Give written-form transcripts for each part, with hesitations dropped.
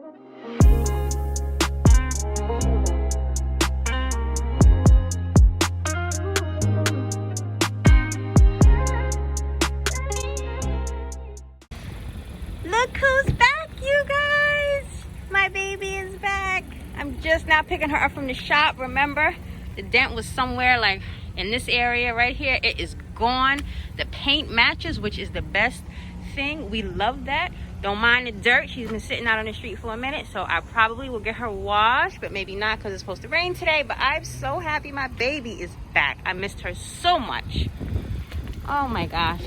Look who's back, you guys! My baby is back. I'm just now picking her up from the shop. Remember, the dent was somewhere like in this area right here. It is gone. The paint matches, which is the best thing. We love that. Don't mind the dirt. She's been sitting out on the street for a minute, so I probably will get her washed, but maybe not because it's supposed to rain today. But I'm so happy my baby is back. I missed her so much. Oh my gosh.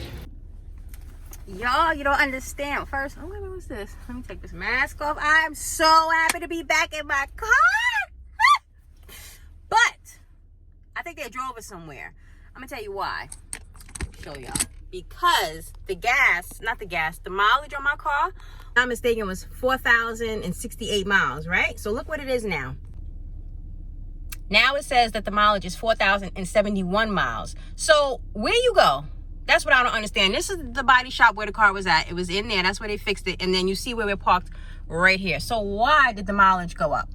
Y'all, you don't understand. First, oh, wait, what's this? Let me take this mask off. I'm so happy to be back in my car. But I think they drove us somewhere. I'm gonna tell you why. Show y'all. Because the mileage on my car, if I'm not mistaken, was 4,068 miles, right? So look what it is now. Now it says that the mileage is 4,071 miles. So where you go? That's what I don't understand. This is the body shop where the car was at. It was in there. That's where they fixed it. And then you see where we're parked right here. So why did the mileage go up?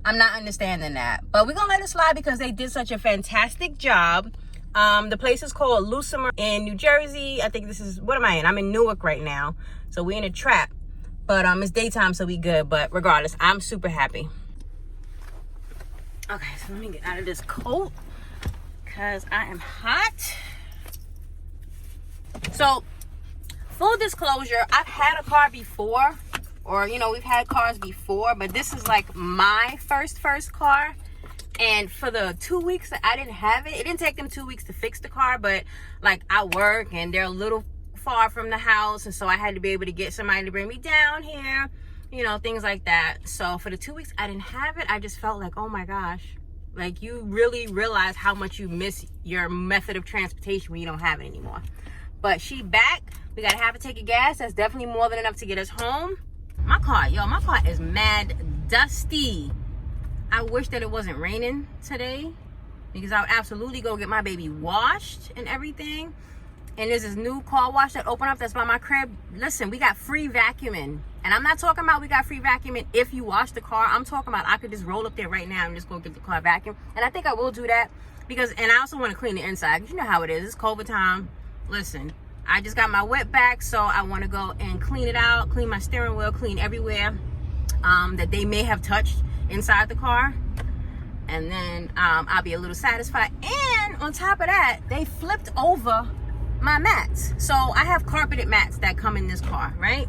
I'm not understanding that. But we're going to let it slide because they did such a fantastic job. The place is called Lucimer in New Jersey. I think this is, what am I in? I'm in Newark right now. So we're in a trap. But it's daytime, so we good. But regardless, I'm super happy. Okay, so let me get out of this coat because I am hot. So, full disclosure, I've had a car before, or, you know, we've had cars before, but this is like my first car. And for the 2 weeks that I didn't have it, it didn't take them 2 weeks to fix the car, but like I work and they're a little far from the house. And so I had to be able to get somebody to bring me down here, you know, things like that. So for the 2 weeks I didn't have it, I just felt like, oh my gosh, like you really realize how much you miss your method of transportation when you don't have it anymore. But she back. We gotta have to take a gas. That's definitely more than enough to get us home. My car is mad dusty. I wish that it wasn't raining today because I would absolutely go get my baby washed and everything. And there's this new car wash that opened up that's by my crib. Listen, we got free vacuuming. And I'm not talking about we got free vacuuming if you wash the car. I'm talking about I could just roll up there right now and just go get the car vacuum. And I think I will do that because, and I also want to clean the inside because you know how it is. It's COVID time. Listen, I just got my wet back, so I want to go and clean it out, clean my steering wheel, clean everywhere that they may have touched inside the car. And then I'll be a little satisfied. And on top of that, they flipped over my mats. So I have carpeted mats that come in this car, right?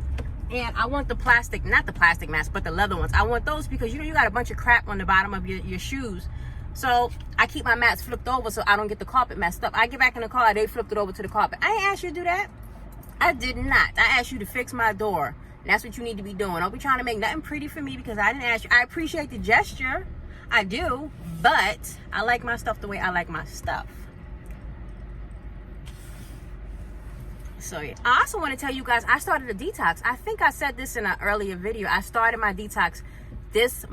And I want the plastic, not the plastic mats, but the leather ones. I want those because, you know, you got a bunch of crap on the bottom of your shoes. So I keep my mats flipped over so I don't get the carpet messed up. I get back in the car, they flipped it over to the carpet. I ain't asked you to do that. I did not. I asked you to fix my door. And that's what you need to be doing. Don't be trying to make nothing pretty for me because I didn't ask you. I appreciate the gesture. I do. But I like my stuff the way I like my stuff. So yeah. I also want to tell you guys, I started a detox. I think I said this in an earlier video. I started my detox this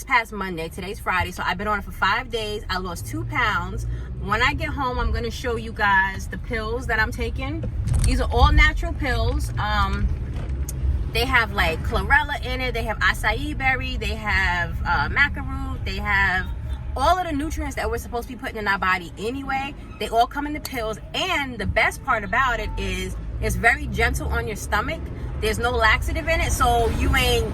past Monday. Today's Friday, so I've been on it for 5 days. I lost 2 pounds. When I get home, I'm going to show you guys the pills that I'm taking. These are all natural pills. They have like chlorella in it. They have acai berry. They have maca root. They have all of the nutrients that we're supposed to be putting in our body anyway. They all come in the pills. And the best part about it is it's very gentle on your stomach. There's no laxative in it, so you ain't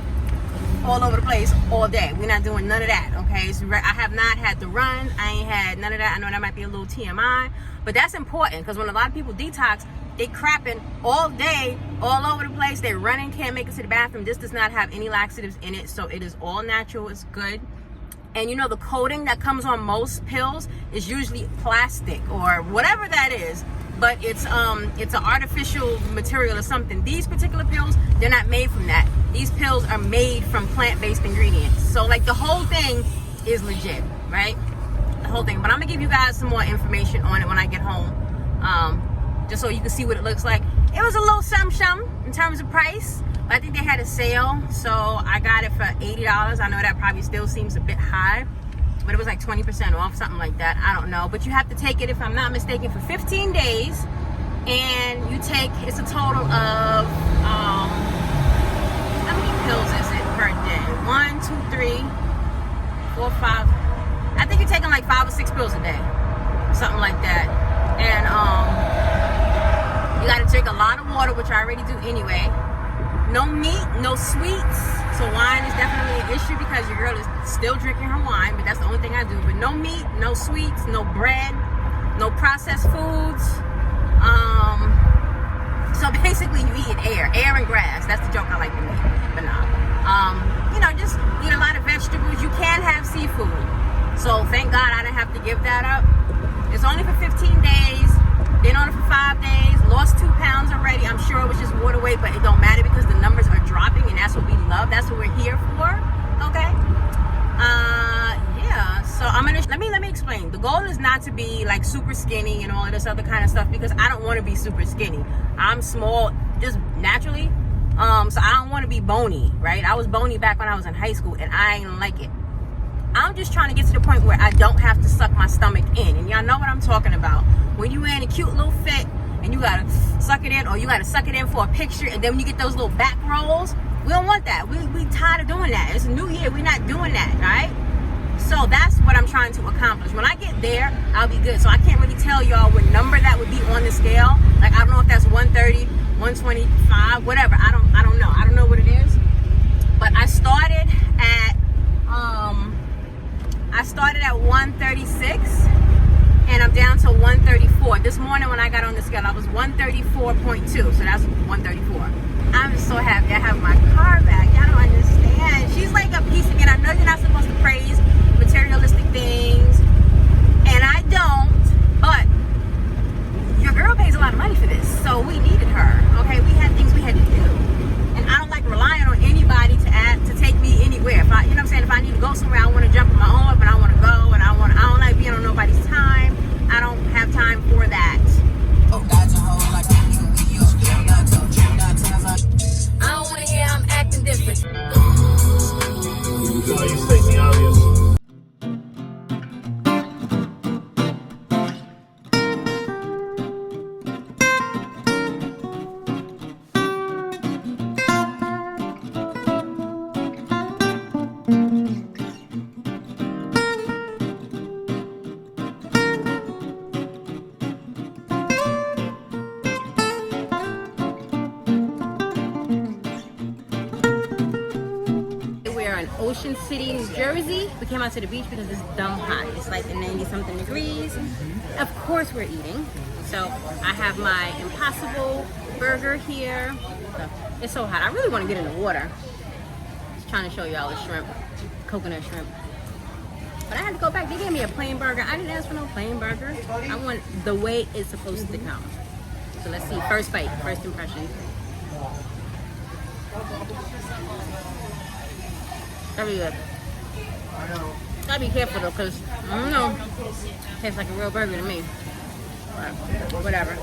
all over the place all day. We're not doing none of that, okay? So I have not had to run. I ain't had none of that. I know that might be a little TMI, but that's important because when a lot of people detox, they crapping all day, all over the place. They're running, can't make it to the bathroom. This does not have any laxatives in it, so it is all natural. It's good. And you know the coating that comes on most pills is usually plastic or whatever that is, but it's an artificial material or something. These particular pills, they're not made from that. These pills are made from plant-based ingredients. So like the whole thing is legit, right? The whole thing. But I'm gonna give you guys some more information on it when I get home, just so you can see what it looks like. It was a little something in terms of price. But I think they had a sale, so I got it for $80. I know that probably still seems a bit high, but it was like 20% off, something like that. I don't know, but you have to take it, if I'm not mistaken, for 15 days. And you take, it's a total of, how many pills is it per day? 4 or 5. I think you're taking like 5 or 6 pills a day, something like that. And you got to drink a lot of water, which I already do anyway. No meat, no sweets. So wine is definitely an issue because your girl is still drinking her wine, but that's the only thing I do. But no meat, no sweets, no bread, no processed foods. So basically you eat air and grass. That's the joke I like to make. But nah. You know, just eat a lot of vegetables. You can have seafood. So thank God I didn't have to give that up. It's only for 15 days. Been on it for 5 days. Lost 2 pounds already. I'm sure it was just water weight, but it don't matter because the numbers are dropping, and that's what we love. That's what we're here for. Okay. Yeah. So I'm gonna let me explain. The goal is not to be like super skinny and all of this other kind of stuff because I don't want to be super skinny. I'm small just naturally. So I don't want to be bony, right? I was bony back when I was in high school, and I ain't like it. I'm just trying to get to the point where I don't have to suck my stomach in. And y'all know what I'm talking about. When you in a cute little fit and you gotta suck it in, or you gotta suck it in for a picture, and then when you get those little back rolls, we don't want that. We tired of doing that. It's a new year. We're not doing that, right? So that's what I'm trying to accomplish. When I get there, I'll be good. So I can't really tell y'all what number that would be on the scale. Like, I don't know if that's 130, 125, whatever. I don't know. I don't know what it is. But I started at 136 and I'm down to 134. This morning when I got on the scale, I was 134.2. So that's 134. I'm just so happy I have my car back. Y'all don't understand. She's like a piece again. I know you're not supposed to praise materialistic things, and I don't, but your girl pays a lot of money for this, so we needed her. Okay, we had things we had to do, and I don't like relying on anybody to take me anywhere. If I, you know what I'm saying, if I need to go somewhere, I want to jump on my own, but I want to go, and I don't like being on nobody's time. I don't have time for that. I don't want to hear I'm acting different. So you state the obvious. Ocean City, New Jersey. We came out to the beach because it's dumb hot. It's like 90-something degrees. Of course we're eating. So I have my Impossible burger here. It's so hot. I really want to get in the water. Just trying to show y'all the shrimp, coconut shrimp. But I had to go back. They gave me a plain burger. I didn't ask for no plain burger. I want the way it's supposed to come. So let's see. First bite, first impression. That'd be good. Gotta be careful though, cause I don't know. Tastes like a real burger to me. But whatever.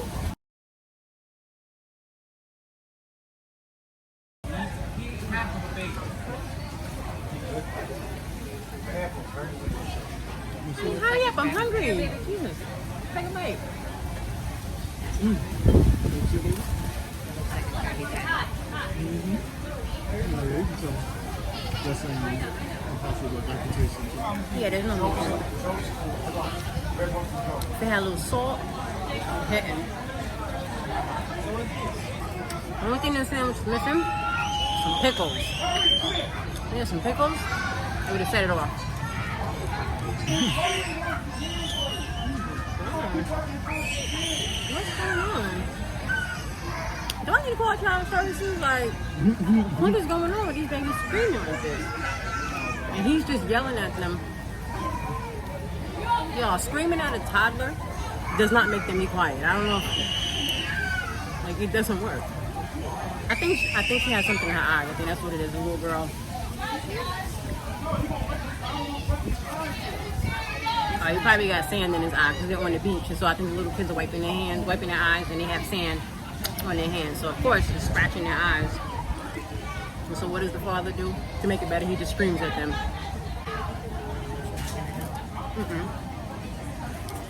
Hurry up! I'm hungry. Jesus, take a bite. That's an Impossible reputation. Yeah, there's no meat. They had a little salt. Hitting. The only thing this sandwich is missing, some pickles. There's some pickles. I would have set it off. What's going on? Do I need to call child services? Like, what is going on with these babies screaming like this? And he's just yelling at them. Y'all, screaming at a toddler does not make them be quiet. I don't know. Like, it doesn't work. I think she has something in her eye. I think that's what it is, a little girl. He probably got sand in his eye because they're on the beach. And so I think the little kids are wiping their hands, wiping their eyes, and they have sand on their hands. So of course, it's scratching their eyes. And so what does the father do to make it better? He just screams at them.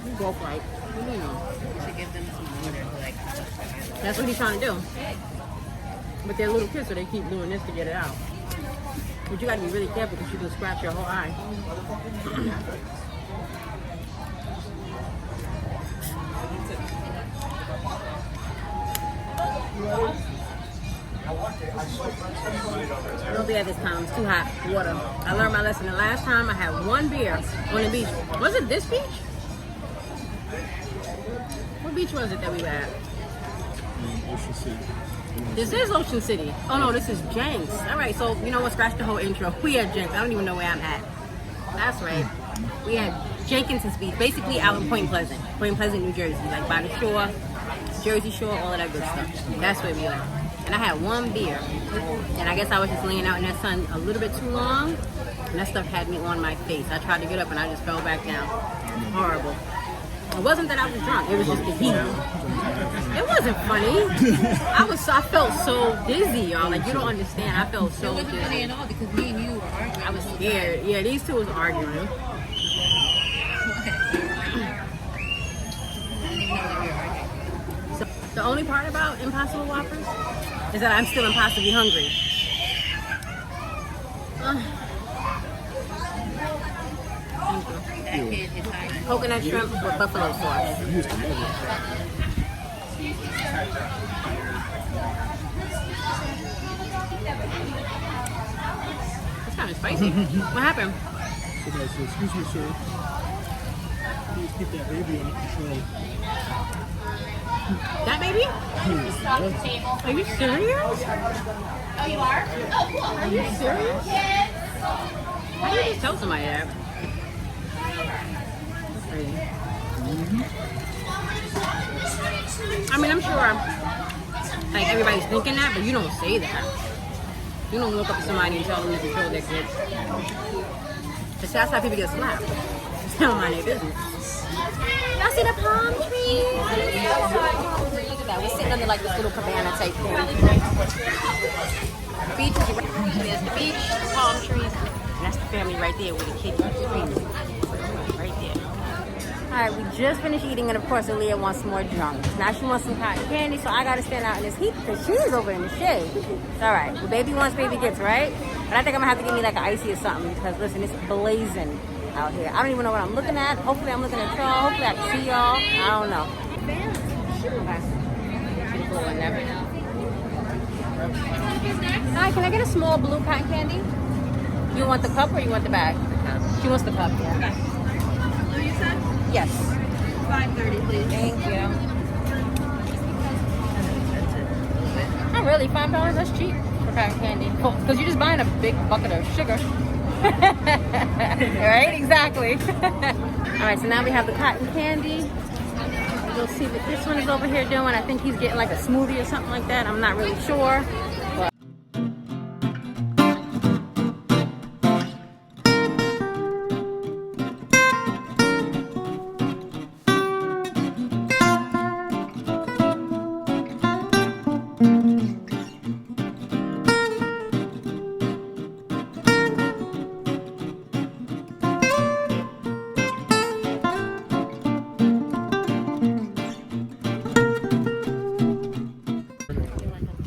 You go for it. What do you know? To give them some water, like. That's what he's trying to do. But they're little kids, so they keep doing this to get it out. But you gotta be really careful because you can scratch your whole eye. Don't be at this time. It's too hot. Water. I learned my lesson. The last time I had one beer on the beach. Was it this beach? What beach was it that we were at? Ocean City. This is Ocean City. Oh no, this is Jenks. All right, so you know what? Scratch the whole intro. We had Jenks. I don't even know where I'm at. That's right. We had Jenkinson's Beach, basically out in Point Pleasant, New Jersey, like by the shore, Jersey Shore, all of that good stuff. That's where we are. And I had one beer, and I guess I was just laying out in that sun a little bit too long, and that stuff had me on my face. I tried to get up, and I just fell back down. Horrible. It wasn't that I was drunk. It was just the heat. It wasn't funny. I felt so dizzy, y'all. Like, you don't understand. I felt so dizzy. It wasn't funny at all because me and you were arguing. I was scared. Yeah, these two was arguing. I didn't even know that we were arguing. So, the only part about Impossible Whoppers is that I'm still impossibly hungry. Thank you. That kid is hiding. Coconut shrimp with buffalo sauce. I used to love it. It's kind of spicy. What happened? Somebody said, excuse me, sir. Please keep that baby under control. That baby? Are you serious? Oh, you are? Oh, cool. Are you serious? Kids. How do you just tell somebody that? That's crazy. I mean, I'm sure like everybody's thinking that, but you don't say that. You don't look up to somebody and tell them to control their kids. Because that's how people get slapped. It's not mind their business. Y'all see the palm trees? Look at that. We're sitting under like this little cabana type thing. The beach is right. There's the beach, the palm trees, and that's the family right there with the kids screaming. Right there. Alright, we just finished eating, and of course Aaliyah wants some more junk. Now she wants some cotton candy, so I gotta stand out in this heat because she's over in the shade. Alright, well, baby wants, baby gets, right? But I think I'm gonna have to give me like an icy or something because listen, it's blazing out here. I don't even know what I'm looking at. Hopefully I'm looking at y'all. Hopefully I can see y'all. I don't know. Hi, can I get a small blue cotton candy? You want the cup or you want the bag? She wants the cup, yeah. Blue, you said? Yes. 5:30, please. Thank you. Not really, $5, that's cheap for cotton candy. Because you're just buying a big bucket of sugar. Right? Exactly. Alright, so now we have the cotton candy. We'll see what this one is over here doing. I think he's getting like a smoothie or something like that. I'm not really sure. But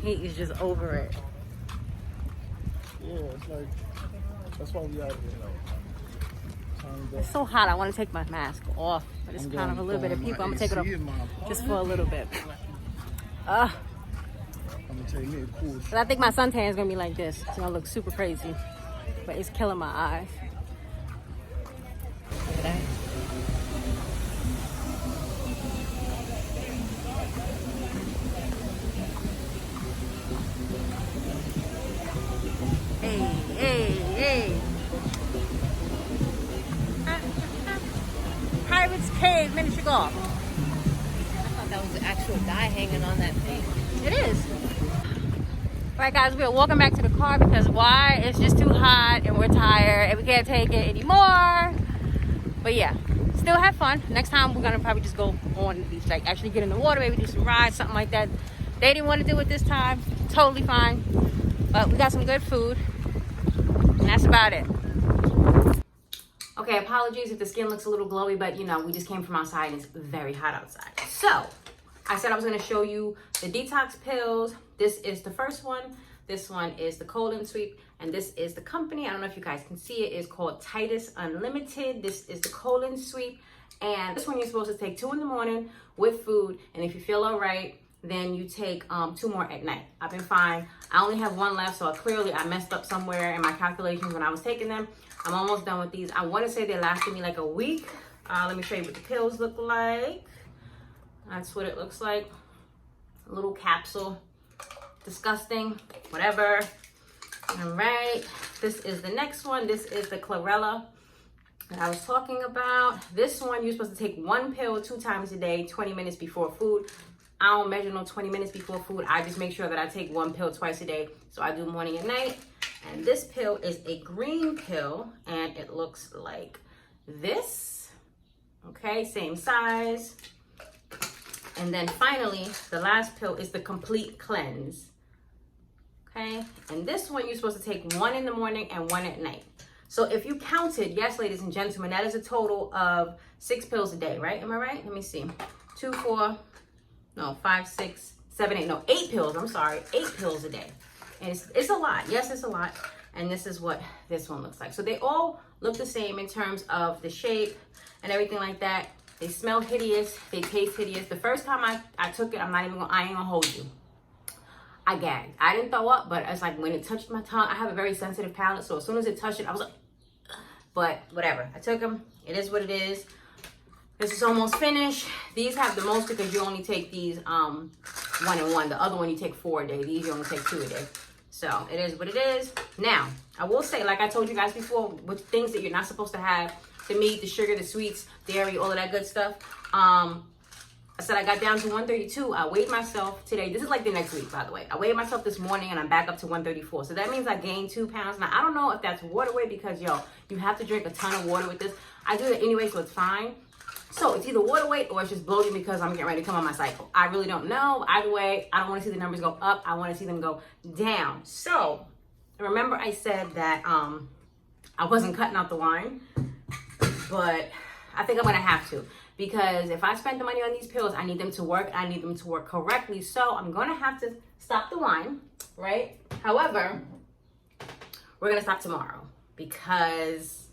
he is just over it. Yeah, it's like, that's why we out here. It's so hot. I want to take my mask off, but it's kind of a little bit of people. I'm gonna take it off just for a little bit. I'm gonna take me a cool But I think my suntan is gonna be like this. It's gonna look super crazy, but it's killing my eyes. Look at that. Hey, hey, hey. Pirates Cave miniature golf. I thought that was the actual guy hanging on that thing. It is. Alright guys, we're walking back to the car because why? It's just too hot and we're tired and we can't take it anymore. But yeah, still have fun. Next time we're gonna probably just go on the beach, like actually get in the water, maybe do some rides, something like that. They didn't want to do it this time. Totally fine. But we got some good food. And that's about it. Okay, apologies if the skin looks a little glowy, but you know, we just came from outside and it's very hot outside. So, I said I was gonna show you the detox pills. This is the first one. This one is the cold and sweep. And this is the company. I don't know if you guys can see it. It's called Titus Unlimited. This is the colon sweep. And this one you're supposed to take 2 in the morning with food. And if you feel all right, then you take 2 more at night. I've been fine. I only have 1 left, so clearly I messed up somewhere in my calculations when I was taking them. I'm almost done with these. I want to say they lasted me like a week. Let me show you what the pills look like. That's what it looks like. A little capsule. Disgusting. Whatever. All right. This is the next one. This is the chlorella that I was talking about. This one, you're supposed to take 1 pill 2 times a day, 20 minutes before food. I don't measure no 20 minutes before food. I just make sure that I take 1 pill twice a day. So I do morning and night. And this pill is a green pill, and it looks like this. Okay, same size. And then finally, the last pill is the complete cleanse. Okay, and this one you're supposed to take 1 in the morning and 1 at night. So if you counted, yes, ladies and gentlemen, that is a total of 6 pills a day, right? Am I right? Let me see. 2, 4, no, 5, 6, 7, 8, no, 8 pills. I'm sorry, 8 pills a day. And it's a lot. Yes, it's a lot. And this is what this one looks like. So they all look the same in terms of the shape and everything like that. They smell hideous. They taste hideous. The first time I took it, I ain't gonna hold you. I gagged. I didn't throw up, but it's like when it touched my tongue, I have a very sensitive palate. So as soon as it touched it, I was like, ugh. But whatever. I took them. It is what it is. This is almost finished. These have the most because you only take these 1 and 1. The other one you take 4 a day. These you only take 2 a day. So it is what it is. Now, I will say, like I told you guys before, with things that you're not supposed to have, the meat, the sugar, the sweets, dairy, all of that good stuff. I said I got down to 132. I weighed myself today. This is like the next week, by the way. I weighed myself this morning and I'm back up to 134. So that means I gained 2 pounds. Now, I don't know if that's water weight because, yo, you have to drink a ton of water with this. I do it anyway, so it's fine. So it's either water weight or it's just bloating because I'm getting ready to come on my cycle. I really don't know. Either way, I don't want to see the numbers go up. I want to see them go down. So remember I said that I wasn't cutting out the wine, but I think I'm going to have to because if I spend the money on these pills, I need them to work. I need them to work correctly. So I'm going to have to stop the wine, right? However, we're going to stop tomorrow because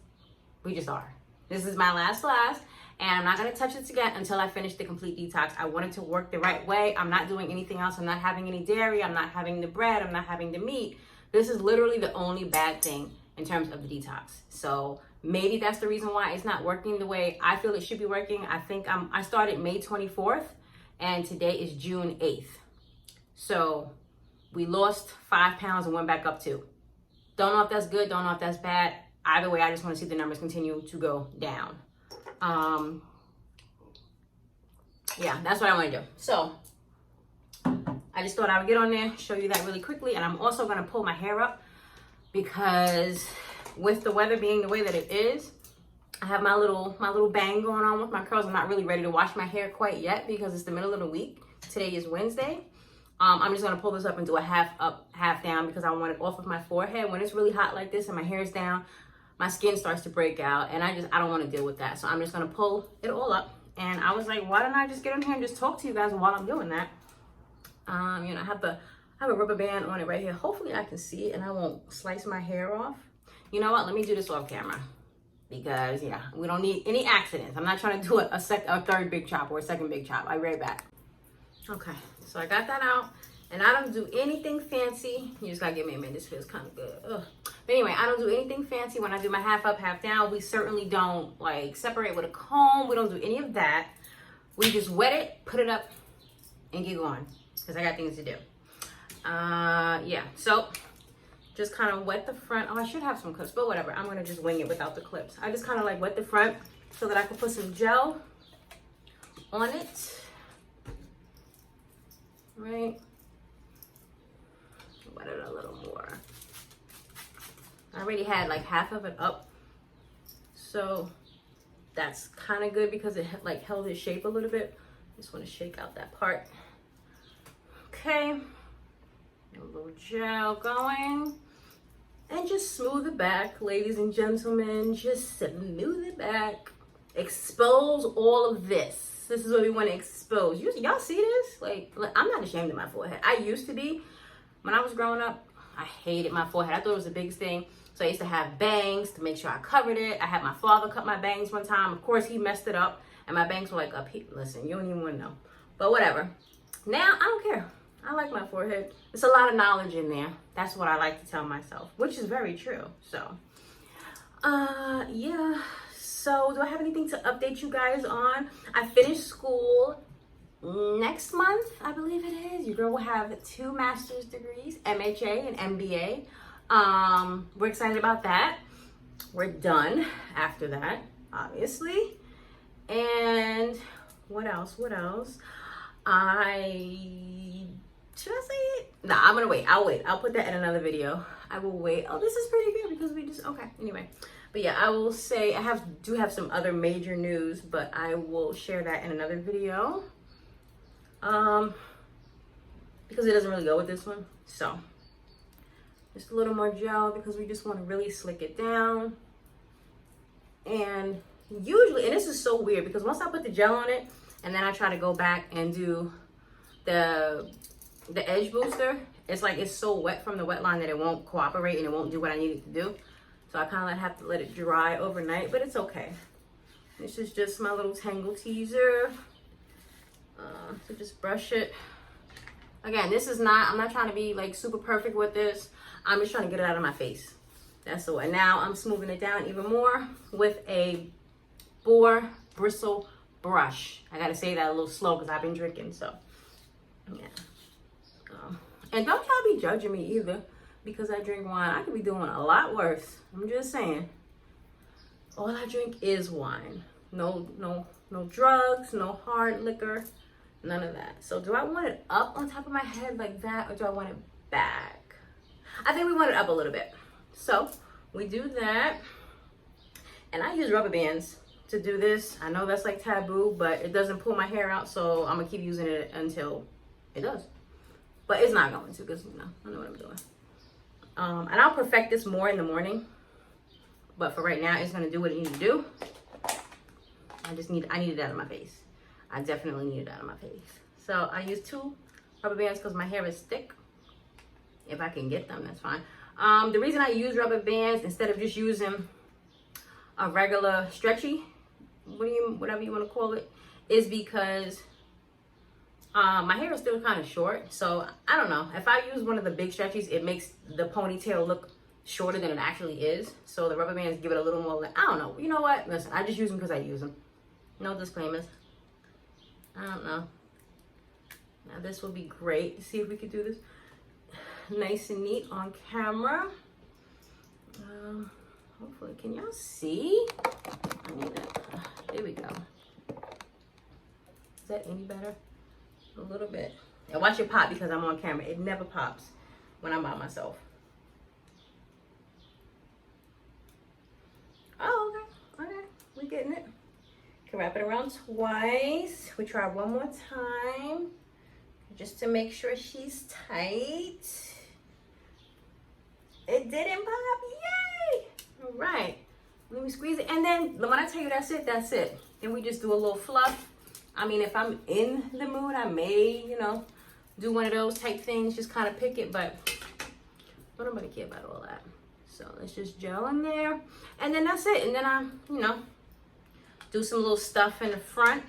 we just are. This is my last class. And I'm not going to touch this again until I finish the complete detox. I want it to work the right way. I'm not doing anything else. I'm not having any dairy. I'm not having the bread. I'm not having the meat. This is literally the only bad thing in terms of the detox. So maybe that's the reason why it's not working the way I feel it should be working. I think I started May 24th and today is June 8th. So we lost 5 pounds and went back up 2. Don't know if that's good. Don't know if that's bad. Either way, I just want to see the numbers continue to go down. Yeah, that's what I want to do. So I just thought I would get on there, show you that really quickly. And I'm also going to pull my hair up because with the weather being the way that it is, I have my little bang going on with my curls. I'm not really ready to wash my hair quite yet because it's the middle of the week. Today is Wednesday. I'm just going to pull this up and do a half up, half down because I want it off of my forehead. When it's really hot like this and my hair is down, my skin starts to break out and I don't want to deal with that. So I'm just going to pull it all up. And I was like, why don't I just get on here and just talk to you guys while I'm doing that? You know, I have a rubber band on it right here. Hopefully I can see it and I won't slice my hair off. You know what? Let me do this off camera because yeah, we don't need any accidents. I'm not trying to do a third big chop or a second big chop. I'll be right back. Okay, so I got that out. And I don't do anything fancy. You just gotta give me a minute. This feels kind of good. Ugh. But anyway, I don't do anything fancy when I do my half up, half down. We certainly don't like separate with a comb. We don't do any of that. We just wet it, put it up, and get going. Because I got things to do. Yeah, so just kind of wet the front. Oh, I should have some clips, but whatever. I'm gonna just wing it without the clips. I just kind of like wet the front so that I can put some gel on it. Right. Wet it a little more. I already had like half of it up, so that's kind of good because it like held its shape a little bit. Just want to shake out that part. Okay, a little gel going, and just smooth it back, ladies and gentlemen. Just smooth it back. Expose all of this. This is what we want to expose. Y'all see this? Like I'm not ashamed of my forehead. I used to be. When I was growing up, I hated my forehead. I thought it was the biggest thing. So I used to have bangs to make sure I covered it. I had my father cut my bangs one time. Of course, he messed it up. And my bangs were like up here. Listen, you don't even want to know. But whatever. Now, I don't care. I like my forehead. There's a lot of knowledge in there. That's what I like to tell myself, which is very true. So, yeah. So, do I have anything to update you guys on? I finished school next month, I believe it is. Your girl will have 2 master's degrees, MHA and MBA. We're excited about that. We're done after that, obviously. And what else? Should I say it? Nah, I'm gonna wait. I'll wait. I'll put that in another video. I will wait. Oh, this is pretty good because we just, okay. Anyway, but yeah, I will say I do have some other major news, but I will share that in another video. Because it doesn't really go with this one. So just a little more gel because we just want to really slick it down. And usually, and this is so weird because once I put the gel on it and then I try to go back and do the edge booster, it's like it's so wet from the wet line that it won't cooperate and it won't do what I need it to do. So I kind of have to let it dry overnight, but it's okay. This is just my little tangle teaser. So just brush it. Again, this is not, I'm not trying to be like super perfect with this. I'm just trying to get it out of my face. That's the way. Now I'm smoothing it down even more with a boar bristle brush. I gotta say that a little slow because I've been drinking, so yeah. And don't y'all be judging me either because I drink wine. I could be doing a lot worse. I'm just saying. All I drink is wine. No drugs, no hard liquor, none of that. So do I want it up on top of my head like that or do I want it back? I think we want it up a little bit. So we do that. And I use rubber bands to do this. I know that's like taboo, but it doesn't pull my hair out, so I'm gonna keep using it until it does. But it's not going to because, you know, I know what I'm doing. And I'll perfect this more in the morning. But for right now, it's gonna do what it needs to do. I need it out of my face. I definitely need it out of my face. So I use 2 rubber bands because my hair is thick. If I can get them, that's fine. The reason I use rubber bands instead of just using a regular stretchy, whatever you want to call it, is because my hair is still kind of short. So I don't know. If I use one of the big stretchies, it makes the ponytail look shorter than it actually is. So the rubber bands give it a little more, I don't know. You know what? Listen, I just use them because I use them. No disclaimers. I don't know. Now this will be great. See if we could do this nice and neat on camera. Hopefully, can y'all see? I need that. There we go. Is that any better? A little bit. And watch it pop because I'm on camera. It never pops when I'm by myself. Oh, okay. Okay. We're getting it. Can wrap it around twice. We try one more time just to make sure she's tight. It didn't pop. Yay! All right. Let me squeeze it. And then when I tell you that's it, that's it. Then we just do a little fluff. I mean, if I'm in the mood, I may, you know, do one of those type things, just kind of pick it, but don't nobody care about all that. So let's just gel in there. And then that's it. And then I, you know, do some little stuff in the front.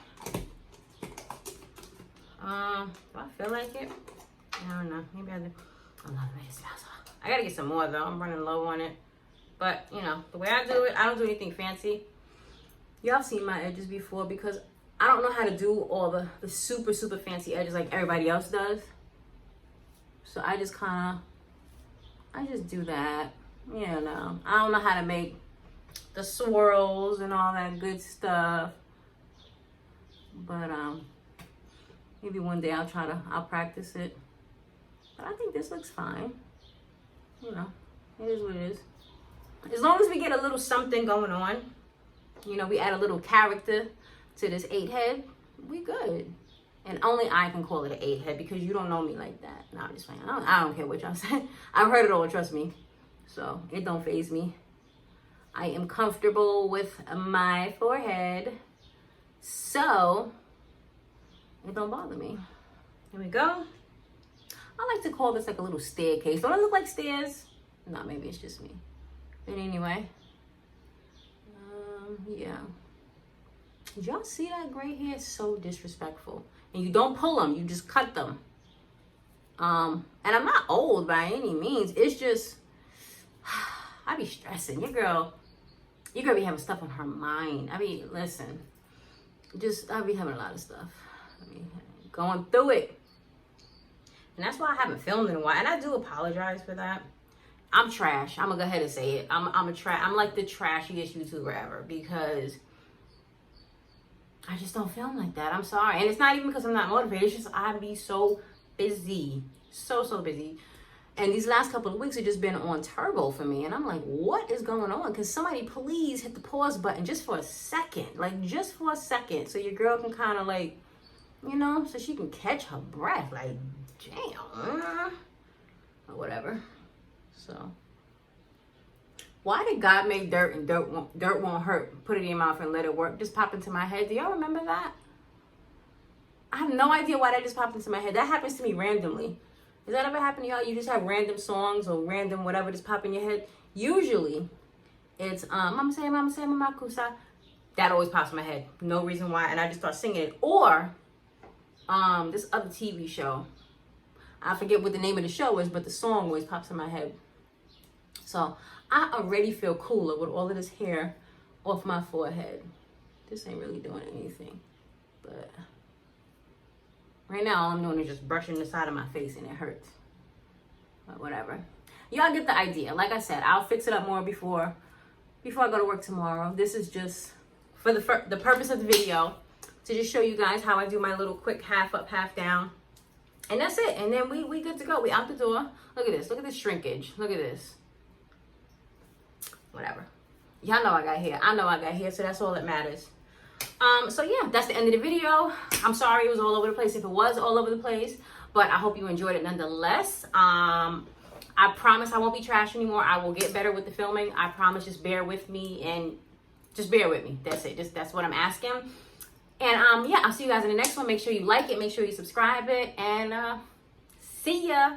Do I feel like it? I don't know. Maybe I do. I love the way it smells. I gotta get some more though. I'm running low on it. But, you know, the way I do it, I don't do anything fancy. Y'all seen my edges before because I don't know how to do all the super, super fancy edges like everybody else does. So I just do that. You know, I don't know how to make the swirls and all that good stuff. But maybe one day I'll practice it. But I think this looks fine. You know, it is what it is. As long as we get a little something going on, you know, we add a little character to this 8 head, we good. And only I can call it an 8 head because you don't know me like that. No, I'm just saying. I don't care what y'all say. I've heard it all, trust me. So it don't faze me. I am comfortable with my forehead. So it don't bother me. Here we go. I like to call this like a little staircase. Don't it look like stairs? No, maybe it's just me. But anyway, yeah. Did y'all see that gray hair? It's so disrespectful. And you don't pull them, you just cut them. And I'm not old by any means. It's just, I be stressing. Your girl be having stuff on her mind. I mean, listen, I be having a lot of stuff. I mean, going through it. And that's why I haven't filmed in a while. And I do apologize for that. I'm trash. I'm gonna go ahead and say it. I'm like the trashiest YouTuber ever because I just don't film like that. I'm sorry. And it's not even because I'm not motivated. It's just I be so busy. So busy. And these last couple of weeks have just been on turbo for me. And I'm like, what is going on? Because somebody please hit the pause button just for a second. Like, just for a second. So your girl can kind of like, you know, so she can catch her breath. Like, damn. Or whatever. So, why did God make dirt and dirt won't hurt? Put it in your mouth and let it work. Just pop into my head. Do y'all remember that? I have no idea why that just popped into my head. That happens to me randomly. Does that ever happen to y'all? You just have random songs or random whatever just pop in your head. Usually, it's Mama say Mama Kusa. That always pops in my head. No reason why, and I just start singing it. Or this other TV show. I forget what the name of the show is, but the song always pops in my head. So I already feel cooler with all of this hair off my forehead. This ain't really doing anything, but right now all I'm doing is just brushing the side of my face and it hurts. But whatever. Y'all get the idea. Like I said, I'll fix it up more before I go to work tomorrow. This is just for the purpose of the video to just show you guys how I do my little quick half up, half down. And that's it. And then we good to go. We out the door. Look at this. Look at this shrinkage. Look at this. Whatever. Y'all know I got hair. I know I got hair, so that's all that matters. So yeah, that's the end of the video. I'm sorry it was all over the place if it was all over the place, but I hope you enjoyed it nonetheless. I promise I won't be trash anymore. I will get better with the filming. I promise. Just bear with me and just bear with me. That's it. That's what I'm asking. And yeah, I'll see you guys in the next one. Make sure you like it. Make sure you subscribe it. And see ya.